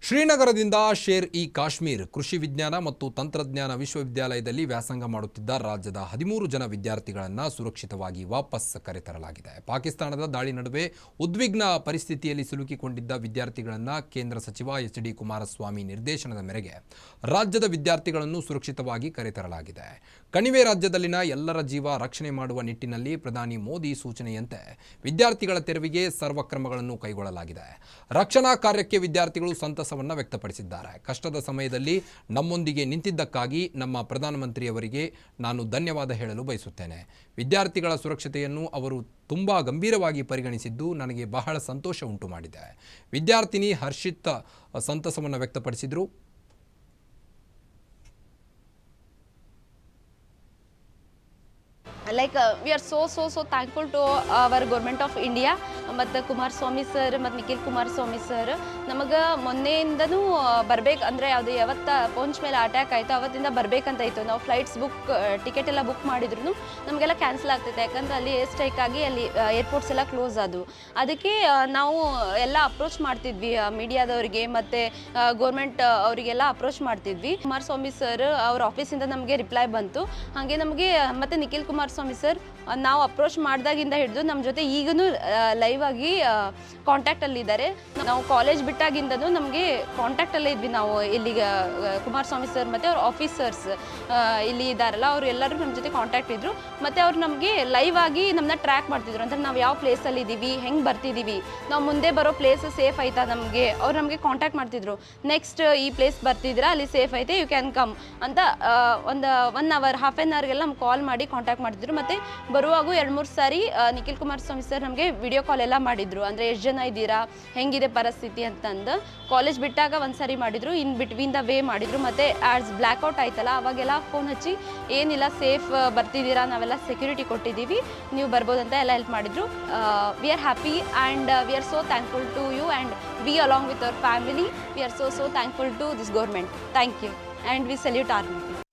ಶ್ರೀನಗರದಿಂದ ಶೇರ್-ಇ-ಕಾಶ್ಮೀರ್ ಕೃಷಿ ವಿಜ್ಞಾನ ಮತ್ತು ತಂತ್ರಜ್ಞಾನ ವಿಶ್ವವಿದ್ಯಾಲಯದಲ್ಲಿ ವ್ಯಾಸಂಗ ಮಾಡುತ್ತಿದ್ದ ರಾಜ್ಯದ 13 ಜನ ವಿದ್ಯಾರ್ಥಿಗಳನ್ನು ಸುರಕ್ಷಿತವಾಗಿ ವಾಪಸ್ ಕರೆತರಲಾಗಿದೆ. ಪಾಕಿಸ್ತಾನದ ದಾಳಿ ನಡುವೆ ಉದ್ವಿಗ್ನ ಪರಿಸ್ಥಿತಿಯಲ್ಲಿ ಸಿಲುಕಿಕೊಂಡಿದ್ದ ವಿದ್ಯಾರ್ಥಿಗಳನ್ನು ಕೇಂದ್ರ ಸಚಿವ ಎಚ್.ಡಿ. ಕುಮಾರಸ್ವಾಮಿ ನಿರ್ದೇಶನದ ಮೇರೆಗೆ ರಾಜ್ಯದ ವಿದ್ಯಾರ್ಥಿಗಳನ್ನು ಸುರಕ್ಷಿತವಾಗಿ ಕರೆತರಲಾಗಿದೆ. ಕಣಿವೆ ರಾಜ್ಯದಲ್ಲಿನ ಎಲ್ಲರ ಜೀವ ರಕ್ಷಣೆ ಮಾಡುವ ನಿಟ್ಟಿನಲ್ಲಿ ಪ್ರಧಾನಿ ಮೋದಿ ಸೂಚನೆಯಂತೆ ವಿದ್ಯಾರ್ಥಿಗಳ ತೆರವಿಗೆ ಸರ್ವ ಕ್ರಮಗಳನ್ನು ಕೈಗೊಳ್ಳಲಾಗಿದೆ. ರಕ್ಷಣಾ ಕಾರ್ಯಕ್ಕೆ ವಿದ್ಯಾರ್ಥಿಗಳು ಸಂತಸವನ್ನು ವ್ಯಕ್ತಪಡಿಸಿದ್ದಾರೆ. ಕಷ್ಟದ ಸಮಯದಲ್ಲಿ ನಮ್ಮೊಂದಿಗೆ ನಿಂತಿದ್ದಕ್ಕಾಗಿ ನಮ್ಮ ಪ್ರಧಾನಮಂತ್ರಿಯವರಿಗೆ ನಾನು ಧನ್ಯವಾದ ಹೇಳಲು ಬಯಸುತ್ತೇನೆ. ವಿದ್ಯಾರ್ಥಿಗಳ ಸುರಕ್ಷತೆಯನ್ನು ಅವರು ತುಂಬಾ ಗಂಭೀರವಾಗಿ ಪರಿಗಣಿಸಿದ್ದು ನನಗೆ ಬಹಳ ಸಂತೋಷ ಉಂಟು ಮಾಡಿದೆ. ವಿದ್ಯಾರ್ಥಿನಿ ಹರ್ಷಿತ್ ಸಂತಸವನ್ನು ವ್ಯಕ್ತಪಡಿಸಿದರು. Like we are so thankful to our government of India ಮತ್ತು ಕುಮಾರಸ್ವಾಮಿ ಸರ್ ಮತ್ತು ನಿಖಿಲ್ ಕುಮಾರಸ್ವಾಮಿ ಸರ್ ನಮಗೆ ಮೊನ್ನೆಯಿಂದನೂ ಬರ್ಬೇಕು ಅಂದರೆ ಅದು ಯಾವತ್ತ ಪೊಂಚ್ ಮೇಲೆ ಅಟ್ಯಾಕ್ ಆಯಿತು ಅವತ್ತಿಂದ ಬರಬೇಕಂತ ಇತ್ತು. ನಾವು ಫ್ಲೈಟ್ಸ್ ಟಿಕೆಟ್ ಎಲ್ಲ ಬುಕ್ ಮಾಡಿದ್ರು ನಮಗೆಲ್ಲ ಕ್ಯಾನ್ಸಲ್ ಆಗ್ತೈತೆ, ಯಾಕಂದ್ರೆ ಅಲ್ಲಿ ಏರ್ ಸ್ಟ್ರೈಕ್ ಆಗಿ ಅಲ್ಲಿ ಏರ್ಪೋರ್ಟ್ಸ್ ಎಲ್ಲ ಕ್ಲೋಸ್ ಆದವು. ಅದಕ್ಕೆ ನಾವು ಎಲ್ಲ ಅಪ್ರೋಚ್ ಮಾಡ್ತಿದ್ವಿ ಮೀಡಿಯಾದವ್ರಿಗೆ ಮತ್ತು ಗೌರ್ಮೆಂಟ್ ಅವರಿಗೆಲ್ಲ ಅಪ್ರೋಚ್ ಮಾಡ್ತಿದ್ವಿ. ಕುಮಾರಸ್ವಾಮಿ ಸರ್ ಅವ್ರ ಆಫೀಸಿಂದ ನಮಗೆ ರಿಪ್ಲೈ ಬಂತು. ಹಾಗೆ ನಮಗೆ ಮತ್ತು ನಿಖಿಲ್ ಕುಮಾರಸ್ವಾಮಿ ಸರ್ ನಾವು ಅಪ್ರೋಚ್ ಮಾಡಿದಾಗಿಂದ ಹಿಡಿದು ನಮ್ಮ ಜೊತೆ ಈಗಲೂ ಲೈವ್ ಆಗಿ ಕಾಂಟ್ಯಾಕ್ಟಲ್ಲಿದ್ದಾರೆ. ನಾವು ಕಾಲೇಜ್ ಬಿಟ್ಟಾಗಿಂದನೂ ನಮಗೆ ಕಾಂಟ್ಯಾಕ್ಟಲ್ಲೇ ಇದ್ವಿ. ನಾವು ಇಲ್ಲಿಗೆ ಕುಮಾರಸ್ವಾಮಿ ಸರ್ ಮತ್ತು ಅವ್ರ ಆಫೀಸರ್ಸ್ ಇಲ್ಲಿ ಇದ್ದಾರಲ್ಲ ಅವರು ಎಲ್ಲರೂ ನಮ್ಮ ಜೊತೆ ಕಾಂಟ್ಯಾಕ್ಟ್ ಇದ್ದರು. ಮತ್ತು ಅವ್ರು ನಮಗೆ ಲೈವ್ ಆಗಿ ನಮ್ಮನ್ನ ಟ್ರ್ಯಾಕ್ ಮಾಡ್ತಿದ್ರು. ಅಂದರೆ ನಾವು ಯಾವ ಪ್ಲೇಸಲ್ಲಿ ಇದ್ದೀವಿ, ಹೆಂಗೆ ಬರ್ತಿದ್ದೀವಿ, ನಾವು ಮುಂದೆ ಬರೋ ಪ್ಲೇಸ್ ಸೇಫ್ ಆಯ್ತಾ ನಮಗೆ, ಅವ್ರು ನಮಗೆ ಕಾಂಟ್ಯಾಕ್ಟ್ ಮಾಡ್ತಿದ್ರು. ನೆಕ್ಸ್ಟ್ ಈ ಪ್ಲೇಸ್ ಬರ್ತಿದ್ದೀರಾ, ಅಲ್ಲಿ ಸೇಫ್ ಐತೆ, ಯು ಕ್ಯಾನ್ ಕಮ್ ಅಂತ ಒಂದು 1 ಅವರ್ ಹಾಫ್ ಆನ್ ಅವರ್ಗೆಲ್ಲ ನಮ್ಗೆ ಕಾಲ್ ಮಾಡಿ ಕಾಂಟ್ಯಾಕ್ಟ್ ಮಾಡ್ತಿದ್ರು. ಮತ್ತು ಬರುವಾಗೂ 2-3 ಸಾರಿ ನಿಖಿಲ್ ಕುಮಾರಸ್ವಾಮಿ ಸರ್ ನಮಗೆ ವಿಡಿಯೋ ಕಾಲ್ ಎಲ್ಲ ಮಾಡಿದ್ರು. ಅಂದರೆ ಎಷ್ಟು ಜನ ಇದ್ದೀರಾ, ಹೆಂಗಿದೆ ಪರಿಸ್ಥಿತಿ ಅಂತಂದು. ಕಾಲೇಜ್ ಬಿಟ್ಟಾಗ ಒಂದು ಸಾರಿ ಮಾಡಿದರು, ಇನ್ ಬಿಟ್ವೀನ್ ದ ವೇ ಮಾಡಿದರು. ಮತ್ತು ಆ್ಯಸ್ ಬ್ಲ್ಯಾಕ್ಔಟ್ ಆಯ್ತಲ್ಲ ಅವಾಗೆಲ್ಲ ಫೋನ್ ಹಚ್ಚಿ ಏನಿಲ್ಲ ಸೇಫ್ ಬರ್ತಿದ್ದೀರಾ, ನಾವೆಲ್ಲ ಸೆಕ್ಯೂರಿಟಿ ಕೊಟ್ಟಿದ್ದೀವಿ, ನೀವು ಬರ್ಬೋದಂತ ಎಲ್ಲ ಹೆಲ್ಪ್ ಮಾಡಿದರು. We are happy and we are so thankful to you and we along with our family we are so thankful to this government. Thank you and we salute army.